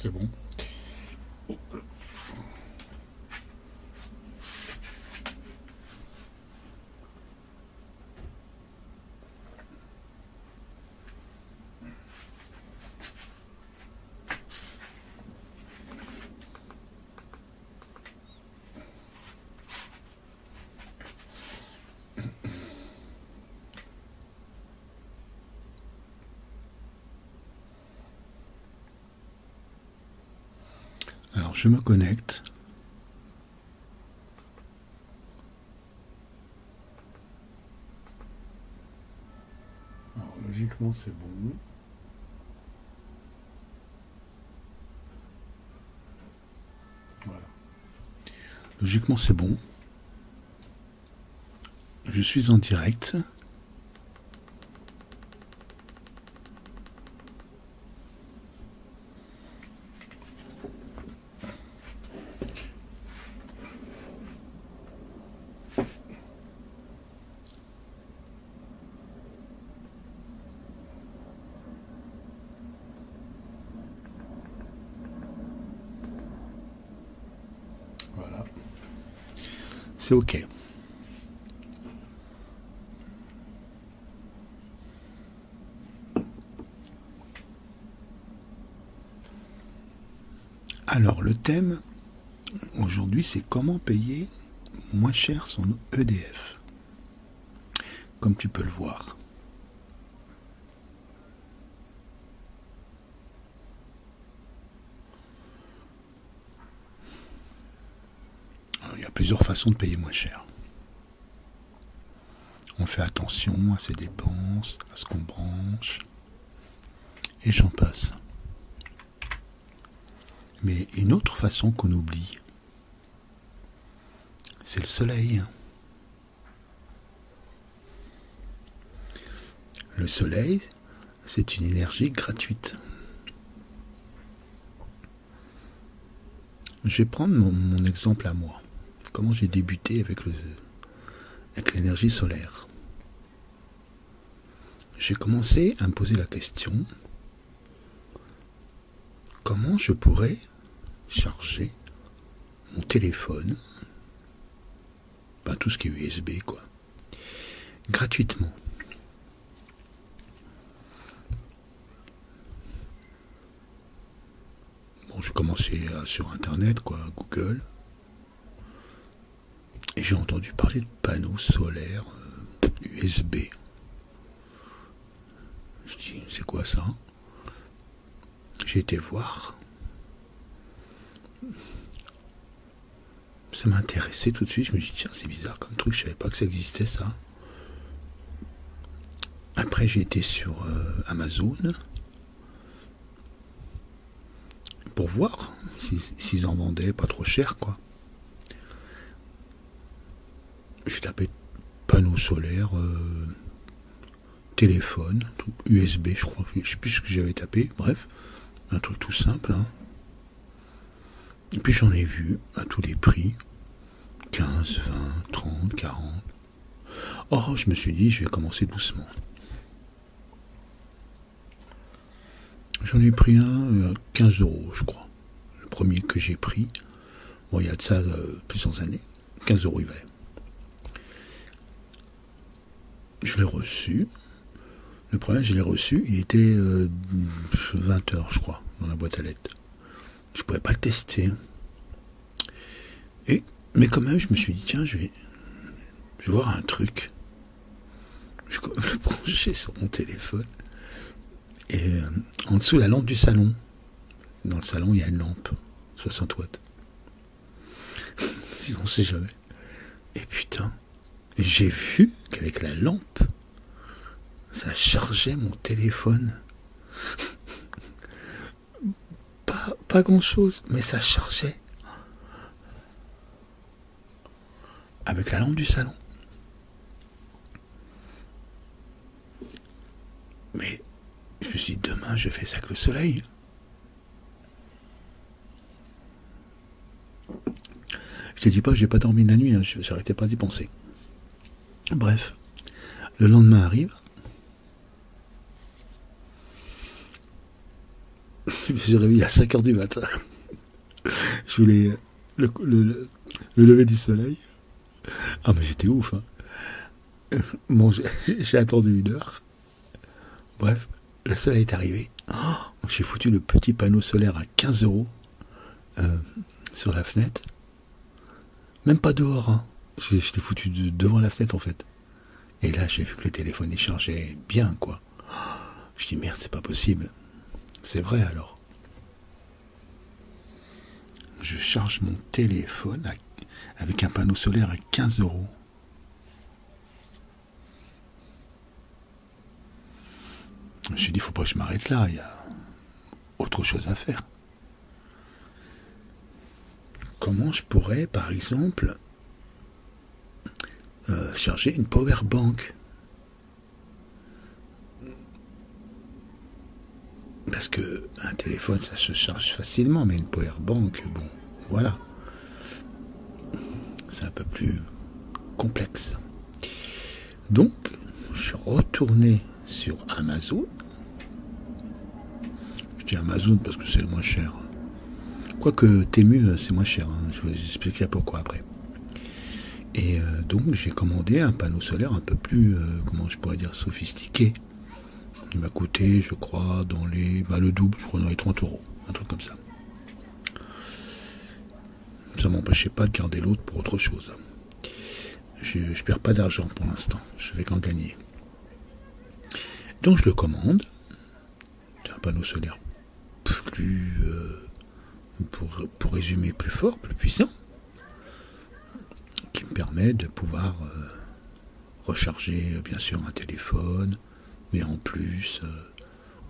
C'est bon. Alors je me connecte. Alors logiquement c'est bon. Voilà. Logiquement c'est bon. Je suis en direct. Voilà. C'est OK. Alors le thème aujourd'hui c'est comment payer moins cher son EDF. Comme tu peux le voir. Alors, il y a plusieurs façons de payer moins cher. On fait attention à ses dépenses, à ce qu'on branche, et j'en passe. Mais une autre façon qu'on oublie, c'est le soleil. Le soleil, c'est une énergie gratuite. Je vais prendre mon exemple à moi. Comment j'ai débuté avec l'énergie solaire. J'ai commencé à me poser la question, comment je pourrais charger mon téléphone, tout ce qui est USB quoi, gratuitement. Bon, j'ai commencé sur internet quoi, Google, et j'ai entendu parler de panneaux solaires USB. Je dis, c'est quoi ça? J'ai été voir. Ça m'a intéressé tout de suite. Je me suis dit, tiens, c'est bizarre comme truc, je savais pas que ça existait ça. Après, j'ai été sur Amazon pour voir s'ils en vendaient pas trop cher, quoi. J'ai tapé panneaux solaires, téléphone, tout, USB, je crois. Je sais plus ce que j'avais tapé. Bref, un truc tout simple. Hein. Et puis j'en ai vu à tous les prix. 15, 20, 30, 40. Oh, je me suis dit, je vais commencer doucement. J'en ai pris un à 15 €, je crois. Le premier que j'ai pris. Bon, il y a de ça plusieurs années. 15 € il valait. Je l'ai reçu. Le premier, je l'ai reçu, il était 20 heures, je crois, dans la boîte à lettres. Je ne pouvais pas le tester. Mais quand même, je me suis dit, tiens, je vais voir un truc. Je vais le brancher sur mon téléphone. Et en dessous, la lampe du salon. Dans le salon, il y a une lampe, 60 watts. On ne sait jamais. Et putain, j'ai vu qu'avec la lampe, ça chargeait mon téléphone. Pas grand chose, mais ça chargeait. Avec la lampe du salon. Mais je me suis dit, demain je fais ça avec le soleil. Je te dis pas que j'ai pas dormi la nuit, hein, j'arrêtais pas d'y penser. Bref, le lendemain arrive. Je me suis réveillé à 5 heures du matin. Je voulais le lever du soleil. Ah, mais j'étais ouf, hein. Bon, j'ai attendu 1 heure. Bref, le soleil est arrivé. Oh, j'ai foutu le petit panneau solaire à 15 euros sur la fenêtre. Même pas dehors, hein. Je l'ai foutu devant la fenêtre, en fait. Et là, j'ai vu que le téléphone est chargé bien, quoi. Je dis, merde, c'est pas possible. C'est vrai, alors. Je charge mon téléphone avec un panneau solaire à 15 euros. Je me suis dit, faut pas que je m'arrête là, il y a autre chose à faire. Comment je pourrais, par exemple, charger une power bank? Parce que un téléphone, ça se charge facilement, mais une power bank, bon, voilà. C'est un peu plus complexe. Donc, je suis retourné sur Amazon. Je dis Amazon parce que c'est le moins cher. Quoique Temu, c'est moins cher. Hein. Je vais vous expliquer pourquoi après. Et donc, j'ai commandé un panneau solaire un peu plus, comment je pourrais dire, sophistiqué. Il m'a coûté, je crois, dans les... le double, je crois, dans les 30 euros. Un truc comme ça. Ça ne m'empêchait pas de garder l'autre pour autre chose. Je ne perds pas d'argent pour l'instant. Je vais qu'en gagner. Donc, je le commande. C'est un panneau solaire plus... pour résumer, plus fort, plus puissant. Qui me permet de pouvoir recharger, bien sûr, un téléphone, mais en plus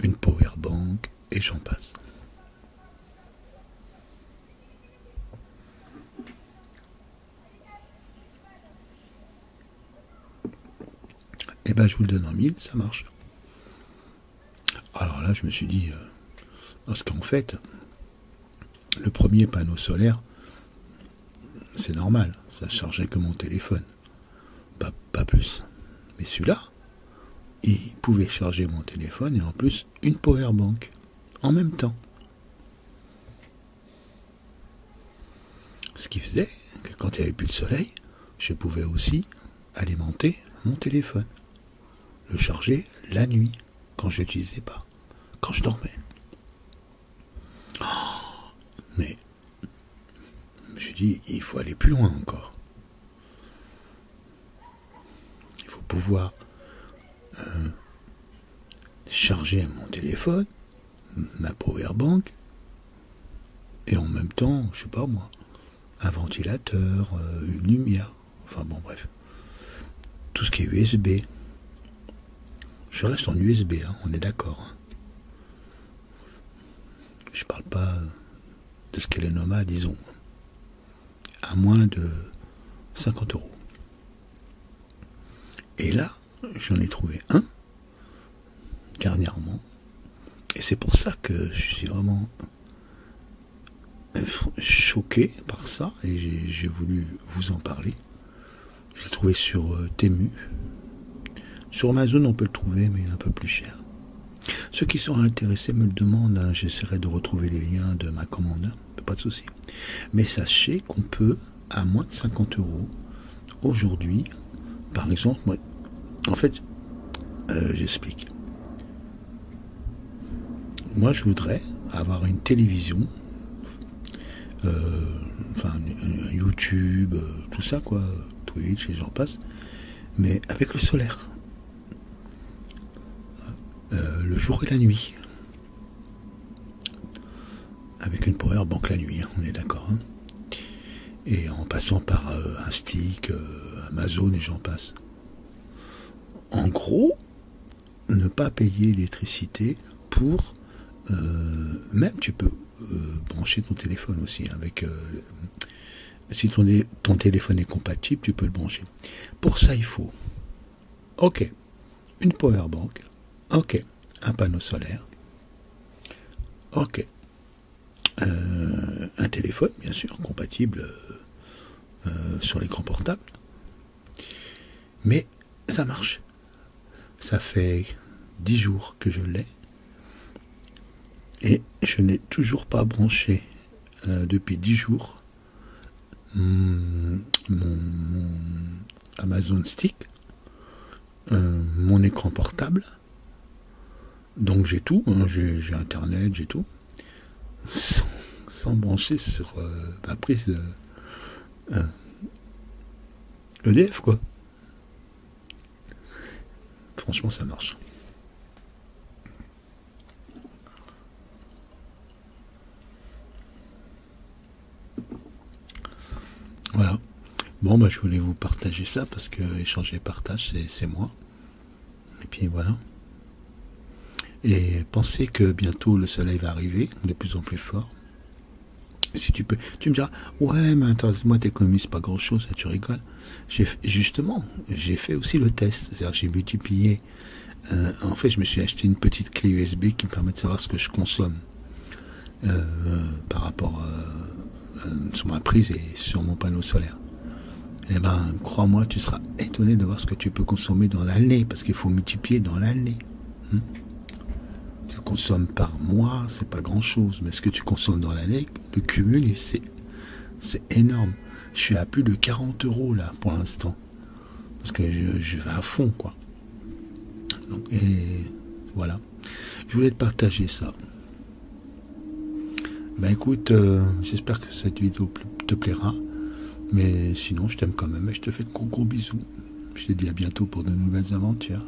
une power bank et j'en passe. Et ben je vous le donne en 1000, ça marche. Alors là je me suis dit, parce qu'en fait, le premier panneau solaire, c'est normal, ça chargeait que mon téléphone, pas plus. Mais celui-là, il pouvait charger mon téléphone et en plus une power bank en même temps. Ce qui faisait que quand il n'y avait plus de soleil, je pouvais aussi alimenter mon téléphone, le charger la nuit quand je l'utilisais pas, quand je dormais. Mais je me suis dit, il faut aller plus loin encore. Il faut pouvoir charger mon téléphone, ma power bank, et en même temps, je sais pas moi, un ventilateur, une lumière, enfin bon bref, tout ce qui est USB. Je reste en USB, hein, on est d'accord. Hein. Je parle pas de ce qu'est le Nomad, disons, à moins de 50 euros. Et là, j'en ai trouvé un, dernièrement, et c'est pour ça que je suis vraiment choqué par ça, et j'ai voulu vous en parler. Je l'ai trouvé sur Temu. Sur Amazon, on peut le trouver, mais un peu plus cher. Ceux qui sont intéressés me le demandent, hein, j'essaierai de retrouver les liens de ma commande, pas de souci. Mais sachez qu'on peut, à moins de 50 euros, aujourd'hui, par exemple, moi, en fait, j'explique. Moi, je voudrais avoir une télévision, YouTube, tout ça, quoi, Twitch et j'en passe, mais avec le solaire. Le jour et la nuit. Avec une power bank la nuit, hein, on est d'accord. Hein. Et en passant par un stick, Amazon et j'en passe. En gros, ne pas payer l'électricité pour... même tu peux brancher ton téléphone aussi. Avec, si ton téléphone est compatible, tu peux le brancher. Pour ça, il faut... Ok, une power bank. Ok, un panneau solaire. Ok, un téléphone, bien sûr, compatible sur l'écran portable. Mais ça marche. Ça fait 10 jours que je l'ai. Et je n'ai toujours pas branché depuis 10 jours mon Amazon Stick, mon écran portable. Donc j'ai tout, hein, j'ai internet, j'ai tout, sans brancher sur ma prise EDF, quoi. Franchement, ça marche. Voilà. Bon, bah, je voulais vous partager ça parce que échanger et partage, c'est moi. Et puis voilà. Et pensez que bientôt le soleil va arriver de plus en plus fort. Si tu peux, tu me diras, ouais, mais attends, moi t'économises pas grand chose, tu rigoles. Justement, j'ai fait aussi le test. C'est-à-dire, j'ai multiplié. En fait, je me suis acheté une petite clé USB qui me permet de savoir ce que je consomme par rapport sur ma prise et sur mon panneau solaire. Eh ben, crois-moi, tu seras étonné de voir ce que tu peux consommer dans l'année, parce qu'il faut multiplier dans l'année. Tu consommes par mois, c'est pas grand-chose, mais ce que tu consommes dans l'année, le cumul, c'est énorme. Je suis à plus de 40 € là pour l'instant, parce que je vais à fond, quoi. Donc, et voilà. Je voulais te partager ça. Ben écoute, j'espère que cette vidéo te plaira. Mais sinon, je t'aime quand même et je te fais de gros bisous. Je te dis à bientôt pour de nouvelles aventures.